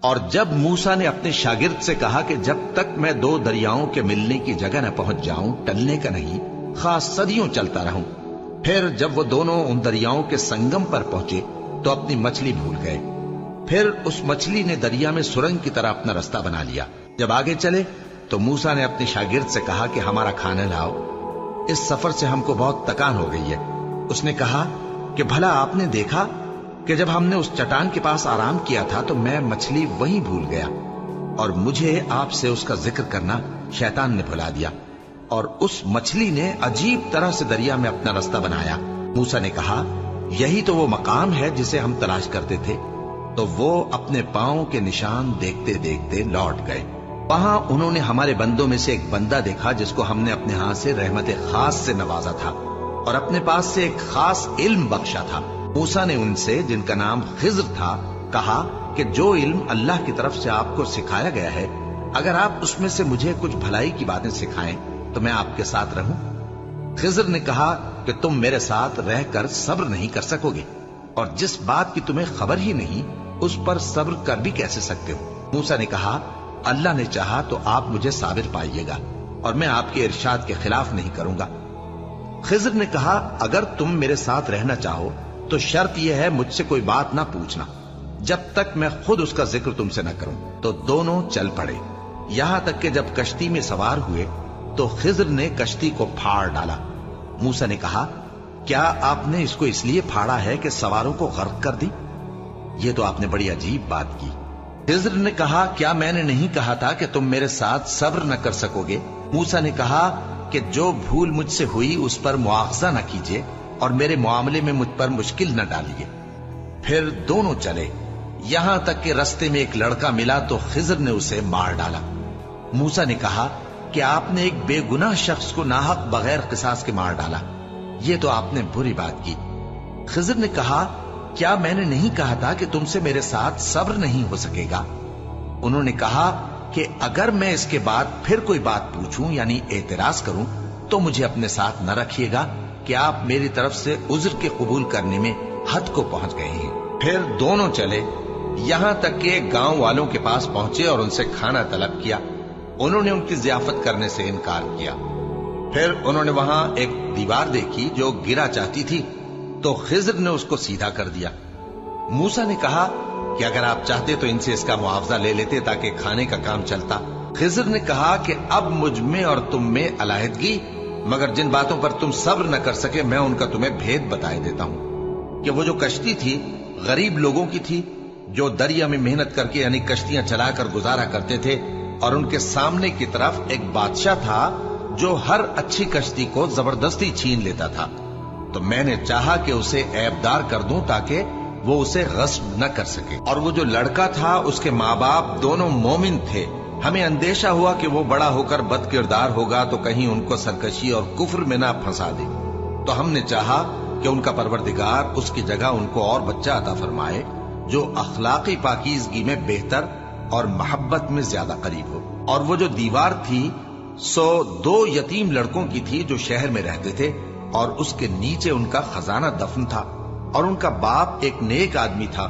اور جب موسیٰ نے اپنے شاگرد سے کہا کہ جب تک میں دو دریاؤں کے ملنے کی جگہ نہ پہنچ جاؤں ٹلنے کا نہیں، خاص صدیوں چلتا رہوں، پھر جب وہ دونوں ان دریاؤں کے سنگم پر پہنچے تو اپنی مچھلی بھول گئے۔ پھر اس مچھلی نے دریا میں سرنگ کی طرح اپنا رستہ بنا لیا۔ جب آگے چلے تو موسیٰ نے اپنے شاگرد سے کہا کہ ہمارا کھانا لاؤ، اس سفر سے ہم کو بہت تکان ہو گئی ہے۔ اس نے کہا کہ بھلا آپ نے دیکھا کہ جب ہم نے اس چٹان کے پاس آرام کیا تھا تو میں مچھلی وہیں بھول گیا، اور مجھے آپ سے اس کا ذکر کرنا شیطان نے بھلا دیا، اور اس مچھلی نے عجیب طرح سے دریا میں اپنا رستہ بنایا۔ موسیٰ نے کہا یہی تو وہ مقام ہے جسے ہم تلاش کرتے تھے۔ تو وہ اپنے پاؤں کے نشان دیکھتے دیکھتے لوٹ گئے۔ وہاں انہوں نے ہمارے بندوں میں سے ایک بندہ دیکھا جس کو ہم نے اپنے ہاں سے رحمت خاص سے نوازا تھا اور اپنے پاس سے ایک خاص علم بخشا تھا۔ موسیٰ نے ان سے جن کا نام خضر تھا کہا کہ جو علم اللہ کی طرف سے آپ کو سکھایا گیا ہے، اگر آپ اس میں سے مجھے کچھ بھلائی کی باتیں سکھائیں تو میں آپ کے ساتھ رہوں۔ خضر نے کہا کہ تم میرے ساتھ رہ کر صبر نہیں کر سکو گے، اور جس بات کی تمہیں خبر ہی نہیں اس پر صبر کر بھی کیسے سکتے ہو؟ موسیٰ نے کہا اللہ نے چاہا تو آپ مجھے صابر پائیے گا، اور میں آپ کے ارشاد کے خلاف نہیں کروں گا۔ خضر نے کہا اگر تم میرے ساتھ رہنا چاہو تو شرط یہ ہے مجھ سے کوئی بات نہ پوچھنا جب تک میں خود اس کا ذکر تم سے نہ کروں۔ تو دونوں چل پڑے، یہاں تک کہ جب کشتی میں سوار ہوئے تو خضر نے کشتی کو پھاڑ ڈالا۔ موسیٰ نے کہا کیا آپ نے اس کو اس لیے پھاڑا ہے کہ سواروں کو غرق کر دی؟ یہ تو آپ نے بڑی عجیب بات کی۔ خضر نے کہا کیا میں نے نہیں کہا تھا کہ تم میرے ساتھ صبر نہ کر سکو گے؟ موسیٰ نے کہا کہ جو بھول مجھ سے ہوئی اس پر مواخذہ نہ کیجیے اور میرے معاملے میں مجھ پر مشکل نہ ڈالیے۔ پھر دونوں چلے، یہاں تک کہ رستے میں ایک لڑکا ملا تو خضر نے اسے مار ڈالا۔ موسیٰ نے کہا کہ آپ نے ایک بے گناہ شخص کو ناحق بغیر قصاص کے مار ڈالا، یہ تو آپ نے بری بات کی۔ خضر نے کہا کیا میں نے نہیں کہا تھا کہ تم سے میرے ساتھ صبر نہیں ہو سکے گا؟ انہوں نے کہا کہ اگر میں اس کے بعد پھر کوئی بات پوچھوں یعنی اعتراض کروں تو مجھے اپنے ساتھ نہ رکھیے گا کہ آپ میری طرف سے عذر کے قبول کرنے میں حد کو پہنچ گئے ہیں۔ پھر دونوں چلے، یہاں تک کہ گاؤں والوں کے پاس پہنچے اور ان سے کھانا طلب کیا۔ انہوں نے ان کی ضیافت کرنے سے انکار کیا۔ پھر انہوں نے وہاں ایک دیوار دیکھی جو گرا چاہتی تھی تو خضر نے اس کو سیدھا کر دیا۔ موسیٰ نے کہا کہ اگر آپ چاہتے تو ان سے اس کا معاوضہ لے لیتے تاکہ کھانے کا کام چلتا۔ خضر نے کہا کہ اب مجھ میں اور تم میں علیحدگی، مگر جن باتوں پر تم صبر نہ کر سکے میں ان کا تمہیں بھید بتائے دیتا ہوں کہ وہ جو کشتی تھی غریب لوگوں کی تھی جو دریا میں محنت کر کے یعنی کشتیاں چلا کر گزارا کرتے تھے، اور ان کے سامنے کی طرف ایک بادشاہ تھا جو ہر اچھی کشتی کو زبردستی چھین لیتا تھا۔ تو میں نے چاہا کہ اسے عیبدار کر دوں تاکہ وہ اسے غصب نہ کر سکے۔ اور وہ جو لڑکا تھا اس کے ماں باپ دونوں مومن تھے۔ ہمیں اندیشہ ہوا کہ وہ بڑا ہو کر بد کردار ہوگا تو کہیں ان کو سرکشی اور کفر میں نہ پھنسا دے، تو ہم نے چاہا کہ ان کا پروردگار اس کی جگہ ان کو اور بچہ عطا فرمائے جو اخلاقی پاکیزگی میں بہتر اور محبت میں زیادہ قریب ہو۔ اور وہ جو دیوار تھی سو 2 یتیم لڑکوں کی تھی جو شہر میں رہتے تھے، اور اس کے نیچے ان کا خزانہ دفن تھا، اور ان کا باپ ایک نیک آدمی تھا۔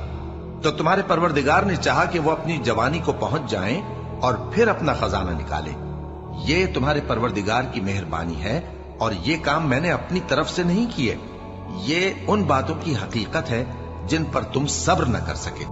تو تمہارے پروردگار نے چاہا کہ وہ اپنی جوانی کو پہنچ جائیں اور پھر اپنا خزانہ نکالے۔ یہ تمہارے پروردگار کی مہربانی ہے، اور یہ کام میں نے اپنی طرف سے نہیں کیے، یہ ان باتوں کی حقیقت ہے جن پر تم صبر نہ کر سکے۔